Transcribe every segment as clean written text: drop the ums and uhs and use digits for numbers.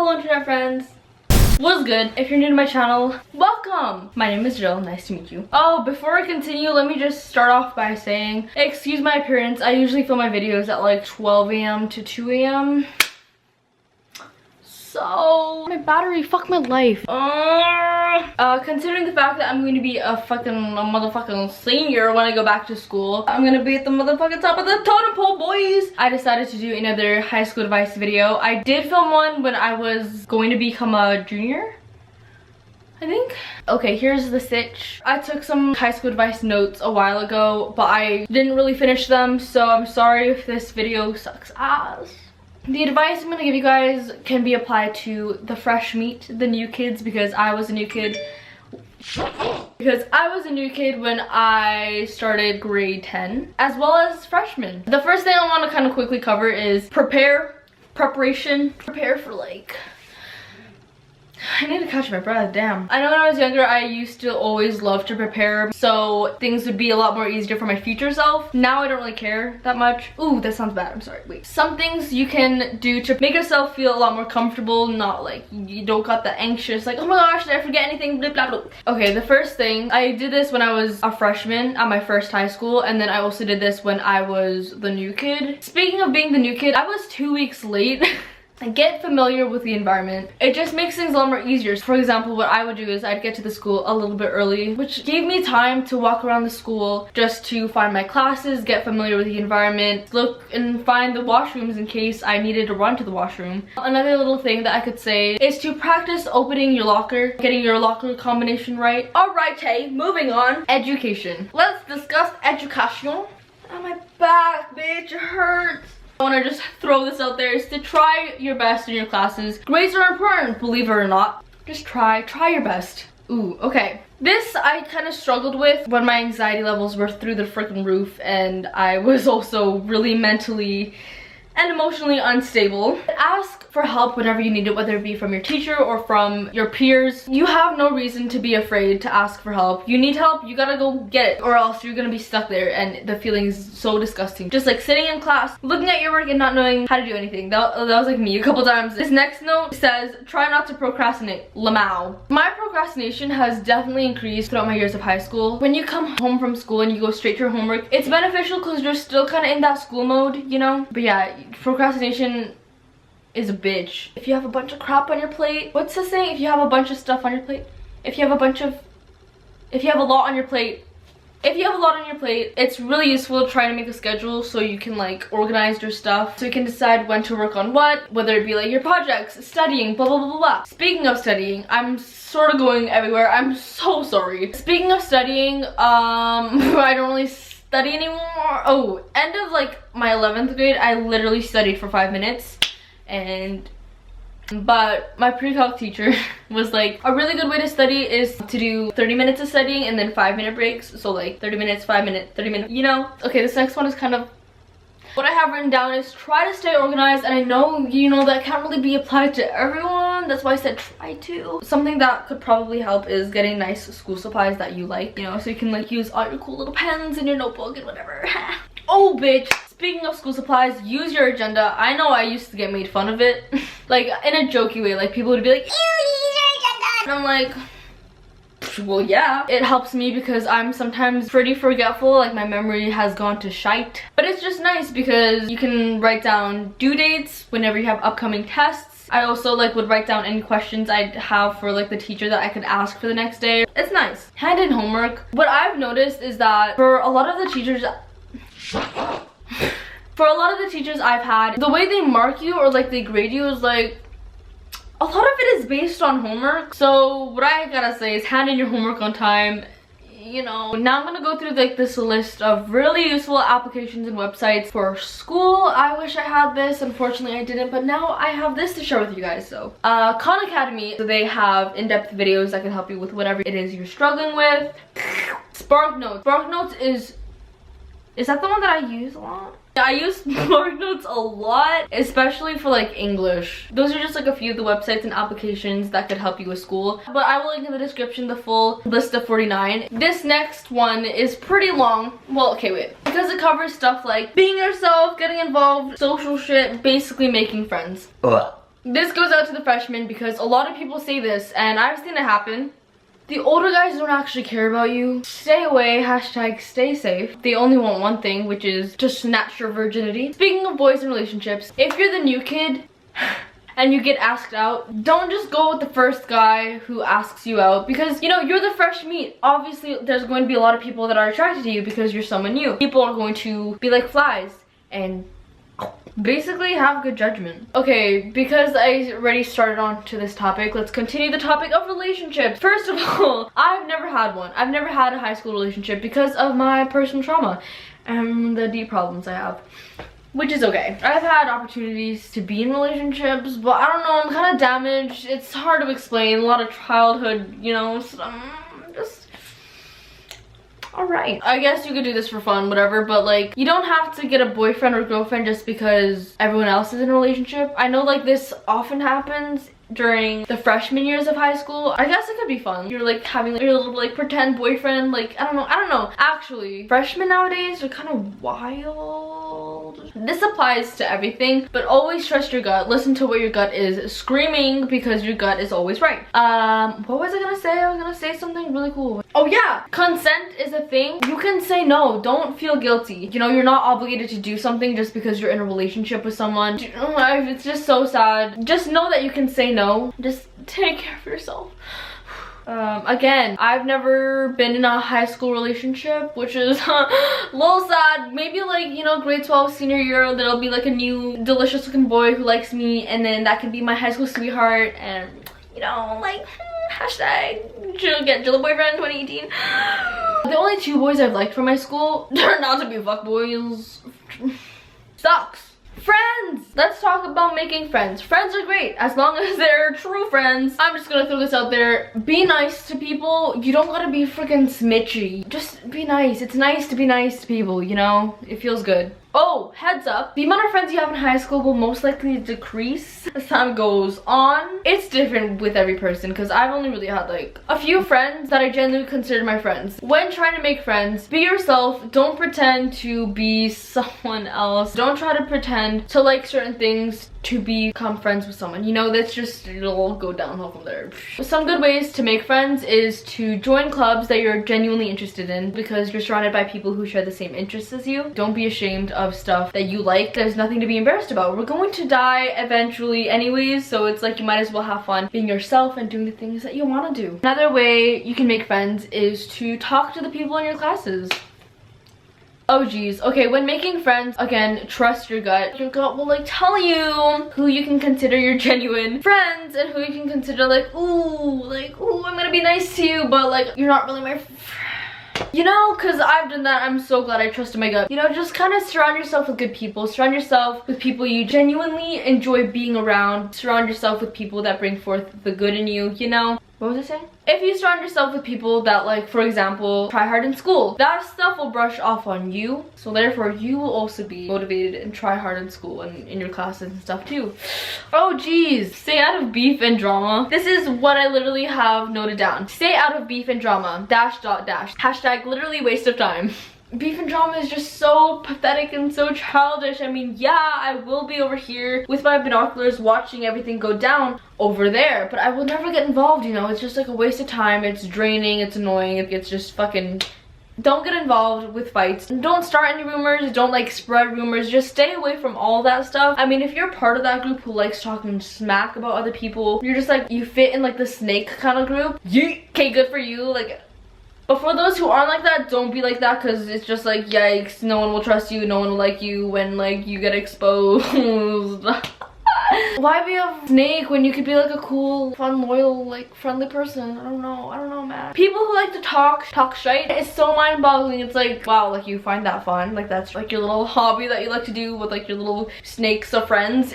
Hello internet friends. What's good? If you're new to my channel, welcome! My name is Jill, nice to meet you. Oh, before I continue, let me just start off by saying, excuse my appearance, I usually film my videos at like 12 a.m. to 2 a.m. So, my battery, fuck my life. Considering the fact that I'm going to be a motherfucking senior when I go back to school, I'm gonna be at the motherfucking top of the totem pole, boys! I decided to do another high school advice video. I did film one when I was going to become a junior, I think. Okay, here's the sitch. I took some high school advice notes a while ago, but I didn't really finish them, so I'm sorry if this video sucks ass. The advice I'm gonna give you guys can be applied to the fresh meat, the new kids, because I was a new kid. When I started grade 10, as well as freshmen. The first thing I want to kind of quickly cover is preparation. Prepare for like, I need to catch my breath, damn. I know when I was younger, I used to always love to prepare, so things would be a lot more easier for my future self. Now I don't really care that much. Ooh, that sounds bad, I'm sorry, wait. Some things you can do to make yourself feel a lot more comfortable, not like you don't got the anxious, like, oh my gosh, did I forget anything, blah, blah, blah. Okay, the first thing, I did this when I was a freshman at my first high school, and then I also did this when I was the new kid. Speaking of being the new kid, I was 2 weeks late. Get familiar with the environment. It just makes things a lot more easier. For example, what I would do is I'd get to the school a little bit early, which gave me time to walk around the school just to find my classes, get familiar with the environment, look and find the washrooms in case I needed to run to the washroom. Another little thing that I could say is to practice opening your locker, getting your locker combination right. Alright, hey, moving on. Education. Let's discuss education. Oh, my back, bitch, it hurts. I want to just throw this out there, is to try your best in your classes. Grades are important, believe it or not. Just try your best. Ooh, okay. This I kind of struggled with when my anxiety levels were through the freaking roof, and I was also really mentally and emotionally unstable. Ask for help whenever you need it, whether it be from your teacher or from your peers. You have no reason to be afraid to ask for help. You need help, you gotta go get it, or else you're gonna be stuck there and the feeling is so disgusting. Just like sitting in class, looking at your work and not knowing how to do anything. That was like me a couple times. This next note says, try not to procrastinate. Lamau. My procrastination has definitely increased throughout my years of high school. When you come home from school and you go straight to your homework, it's beneficial because you're still kind of in that school mode, you know? But yeah, procrastination is a bitch. If you have a bunch of crap on your plate, what's the saying? If you have a bunch of stuff on your plate, if you have a lot on your plate, it's really useful to try to make a schedule so you can like organize your stuff, so you can decide when to work on what, whether it be like your projects, studying, blah blah blah blah. Speaking of studying, I'm sort of going everywhere, I'm so sorry. Speaking of studying, I don't really study anymore. Oh, end of like my 11th grade, I literally studied for 5 minutes. But my pre-calc teacher was like, a really good way to study is to do 30 minutes of studying and then 5-minute breaks. So like 30 minutes, 5 minutes, 30 minutes, you know? Okay, this next one is kind of, what I have written down is try to stay organized, and I know, you know, that can't really be applied to everyone. That's why I said try to. Something that could probably help is getting nice school supplies that you like, you know, so you can like use all your cool little pens in your notebook and whatever. Oh, bitch. Speaking of school supplies, use your agenda. I know I used to get made fun of it. Like, in a jokey way. Like, people would be like, ew, use your agenda. And I'm like, well, yeah. It helps me because I'm sometimes pretty forgetful. Like, my memory has gone to shite. But it's just nice because you can write down due dates whenever you have upcoming tests. I also like would write down any questions I'd have for like the teacher that I could ask for the next day. It's nice. Hand in homework. What I've noticed is that for a lot of the teachers I've had, the way they mark you or like they grade you is like, a lot of it is based on homework. So what I gotta say is hand in your homework on time, you know. Now I'm gonna go through like this list of really useful applications and websites for school. I wish I had this, unfortunately I didn't, but now I have this to share with you guys. So Khan Academy, so they have in-depth videos that can help you with whatever it is you're struggling with. Spark Notes is that the one that I use a lot? I use Spark Notes a lot, especially for like English. Those are just like a few of the websites and applications that could help you with school. But I will link in the description the full list of 49. This next one is pretty long. Well, okay, wait. Because it covers stuff like being yourself, getting involved, social shit, basically making friends. This goes out to the freshmen because a lot of people say this and I've seen it happen. The older guys don't actually care about you. Stay away, hashtag stay safe. They only want one thing, which is to snatch your virginity. Speaking of boys and relationships, if you're the new kid and you get asked out, don't just go with the first guy who asks you out because, you know, you're the fresh meat. Obviously, there's going to be a lot of people that are attracted to you because you're someone new. People are going to be like flies and basically have good judgment. Okay, because I already started on to this topic, let's continue the topic of relationships. First of all, I've never had one. I've never had a high school relationship because of my personal trauma and the deep problems I have, which is okay. I've had opportunities to be in relationships, but I don't know, I'm kind of damaged. It's hard to explain. A lot of childhood, you know, just alright. I guess you could do this for fun, whatever, but like, you don't have to get a boyfriend or girlfriend just because everyone else is in a relationship. I know like this often happens during the freshman years of high school. I guess it could be fun. You're like having like, your little like pretend boyfriend, like I don't know. Actually, freshmen nowadays are kind of wild. This applies to everything, but always trust your gut. Listen to what your gut is screaming because your gut is always right. What was I gonna say? I was gonna say something really cool. Oh yeah, consent is a thing. You can say no. Don't feel guilty. You know, you're not obligated to do something just because you're in a relationship with someone. It's just so sad. Just know that you can say no. Just take care of yourself. Again, I've never been in a high school relationship, which is a little sad. Maybe like, you know, grade 12 senior year, there'll be like a new delicious looking boy who likes me, and then that could be my high school sweetheart, and you know, like hashtag get Jilla boyfriend 2018. The only two boys I've liked from my school turned out to be fuckboys. Sucks. Friends! Let's talk about making friends. Friends are great as long as they're true friends. I'm just gonna throw this out there. Be nice to people. You don't gotta be freaking smitchy. Just be nice. It's nice to be nice to people, you know? It feels good. Oh, heads up. The amount of friends you have in high school will most likely decrease as time goes on. It's different with every person because I've only really had like a few friends that I genuinely consider my friends. When trying to make friends, be yourself. Don't pretend to be someone else. Don't try to pretend to like certain things to become friends with someone. You know, that's just, it'll go downhill from there. Some good ways to make friends is to join clubs that you're genuinely interested in because you're surrounded by people who share the same interests as you. Don't be ashamed of stuff that you like. There's nothing to be embarrassed about. We're going to die eventually anyways, so it's like you might as well have fun being yourself and doing the things that you want to do. Another way you can make friends is to talk to the people in your classes. Oh geez. Okay, when making friends, again, trust your gut. Your gut will like tell you who you can consider your genuine friends and who you can consider like, ooh, I'm gonna be nice to you, but like, you're not really my friend. You know, because I've done that. I'm so glad I trusted my gut. You know, just kind of surround yourself with good people. Surround yourself with people you genuinely enjoy being around. Surround yourself with people that bring forth the good in you, you know? What was I saying? If you surround yourself with people that, like, for example, try hard in school, that stuff will brush off on you. So therefore, you will also be motivated and try hard in school and in your classes and stuff too. Oh geez, stay out of beef and drama. This is what I literally have noted down. Stay out of beef and drama, .. Hashtag literally waste of time. Beef and drama is just so pathetic and so childish. I mean, yeah, I will be over here with my binoculars watching everything go down over there, but I will never get involved, you know? It's just like a waste of time. It's draining, it's annoying, it's just fucking... Don't get involved with fights. Don't start any rumors. Don't like spread rumors. Just stay away from all that stuff. I mean, if you're part of that group who likes talking smack about other people, you're just like, you fit in like the snake kind of group. Yeet! Okay, good for you. Like, but for those who aren't like that, don't be like that because it's just like, yikes, no one will trust you, no one will like you when like you get exposed. Why be a snake when you could be like a cool, fun, loyal, like friendly person? I don't know, man. People who like to talk shite, it's so mind-boggling. It's like, wow, like you find that fun, like that's like your little hobby that you like to do with like your little snakes of friends.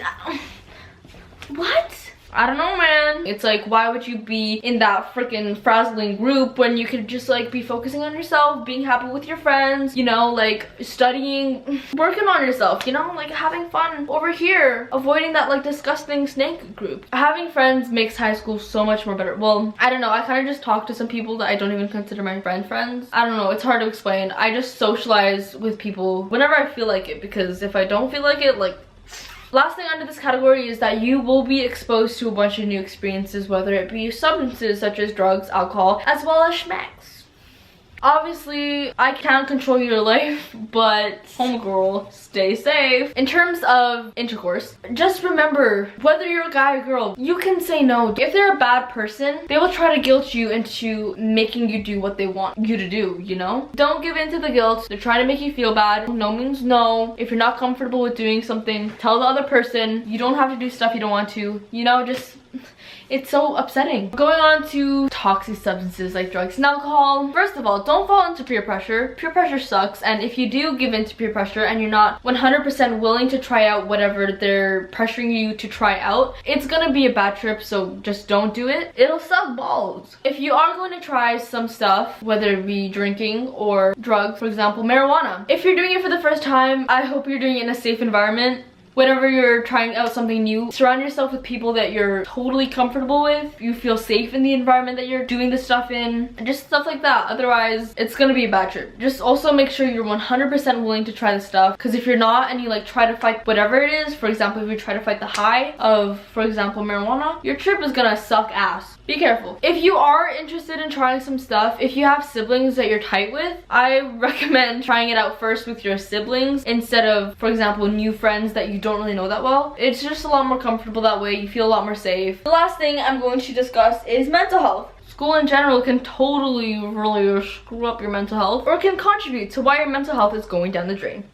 What? I don't know, man. It's like, why would you be in that freaking frazzling group when you could just like be focusing on yourself, being happy with your friends, you know, like studying, working on yourself, you know, like having fun over here, avoiding that like disgusting snake group. Having friends makes high school so much more better. Well, I don't know, I kind of just talk to some people that I don't even consider my friends. I don't know, it's hard to explain. I just socialize with people whenever I feel like it, because if I don't feel like it, like Last thing under this category is that you will be exposed to a bunch of new experiences, whether it be substances such as drugs, alcohol, as well as schmacks. Obviously, I can't control your life, but homegirl, stay safe. In terms of intercourse, just remember, whether you're a guy or girl, you can say no. If they're a bad person, they will try to guilt you into making you do what they want you to do, you know? Don't give in to the guilt. They're trying to make you feel bad. No means no. If you're not comfortable with doing something, tell the other person. You don't have to do stuff you don't want to, you know, just... It's so upsetting. Going on to toxic substances like drugs and alcohol. First of all, don't fall into peer pressure. Peer pressure sucks, and if you do give in to peer pressure and you're not 100% willing to try out whatever they're pressuring you to try out, it's gonna be a bad trip, so just don't do it. It'll suck balls. If you are going to try some stuff, whether it be drinking or drugs, for example, marijuana. If you're doing it for the first time, I hope you're doing it in a safe environment. Whenever you're trying out something new, surround yourself with people that you're totally comfortable with. You feel safe in the environment that you're doing this stuff in. Just stuff like that. Otherwise, it's gonna be a bad trip. Just also make sure you're 100% willing to try the stuff. Because if you're not and you like try to fight whatever it is, for example, if you try to fight the high of, for example, marijuana, your trip is gonna suck ass. Be careful. If you are interested in trying some stuff, if you have siblings that you're tight with, I recommend trying it out first with your siblings instead of, for example, new friends that you don't really know that well. It's just a lot more comfortable that way. You feel a lot more safe. The last thing I'm going to discuss is mental health. School in general can totally really screw up your mental health, or can contribute to why your mental health is going down the drain.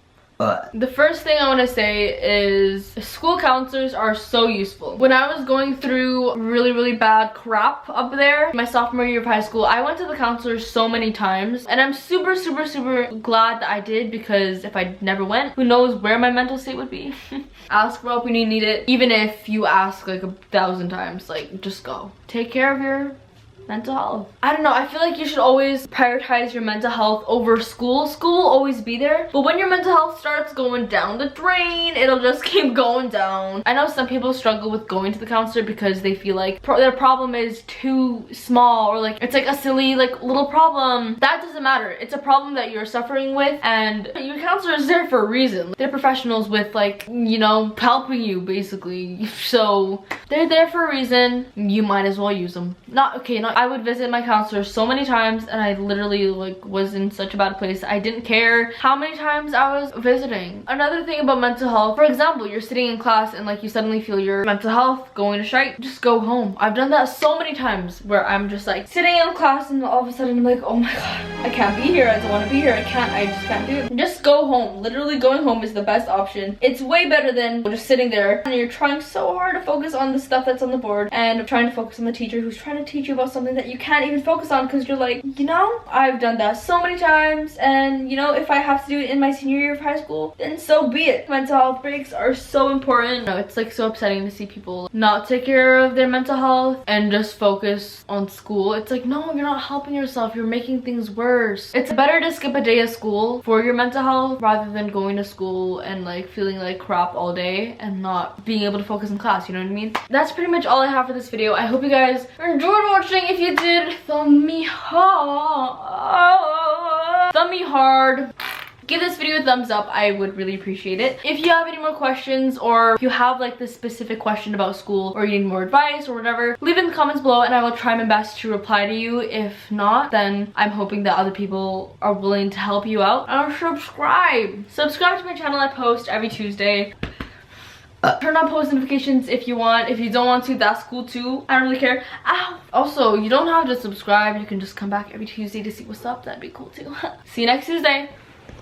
The first thing I want to say is school counselors are so useful. When I was going through really bad crap up there, my sophomore year of high school, I went to the counselor so many times, and I'm super glad that I did, because if I never went, who knows where my mental state would be. Ask for help when you need it. Even if you ask like 1,000 times, like, just go. Take care of your mental health. I don't know, I feel like you should always prioritize your mental health over school. School will always be there, but when your mental health starts going down the drain, it'll just keep going down. I know some people struggle with going to the counselor because they feel like their problem is too small, or like it's like a silly like little problem. That doesn't matter. It's a problem that you're suffering with, and your counselor is there for a reason. They're professionals with, like, you know, helping you basically. So they're there for a reason. You might as well use them. I would visit my counselor so many times, and I literally like was in such a bad place. I didn't care how many times I was visiting. Another thing about mental health, for example, you're sitting in class and like you suddenly feel your mental health going to shite, just go home. I've done that so many times where I'm just like sitting in class and all of a sudden I'm like, oh my god, I can't be here, I don't want to be here, I just can't do it. Just go home. Literally going home is the best option. It's way better than just sitting there and you're trying so hard to focus on the stuff that's on the board and trying to focus on the teacher who's trying to teach you about something that you can't even focus on because you're like, you know, I've done that so many times, and you know, if I have to do it in my senior year of high school, then so be it. Mental health breaks are so important. No, it's like so upsetting to see people not take care of their mental health and just focus on school. It's like, no, you're not helping yourself, you're making things worse. It's better to skip a day of school for your mental health rather than going to school and like feeling like crap all day and not being able to focus in class, you know what I mean? That's pretty much all I have for this video. I hope you guys enjoyed watching. If you did, thumb me hard. Give this video a thumbs up, I would really appreciate it. If you have any more questions, or if you have like this specific question about school, or you need more advice or whatever, leave it in the comments below and I will try my best to reply to you. If not, then I'm hoping that other people are willing to help you out. And subscribe to my channel. I post every Tuesday. Turn on post notifications if you want. If you don't want to, that's cool too. I don't really care. Ow! Also, you don't have to subscribe. You can just come back every Tuesday to see what's up. That'd be cool too. See you next Tuesday.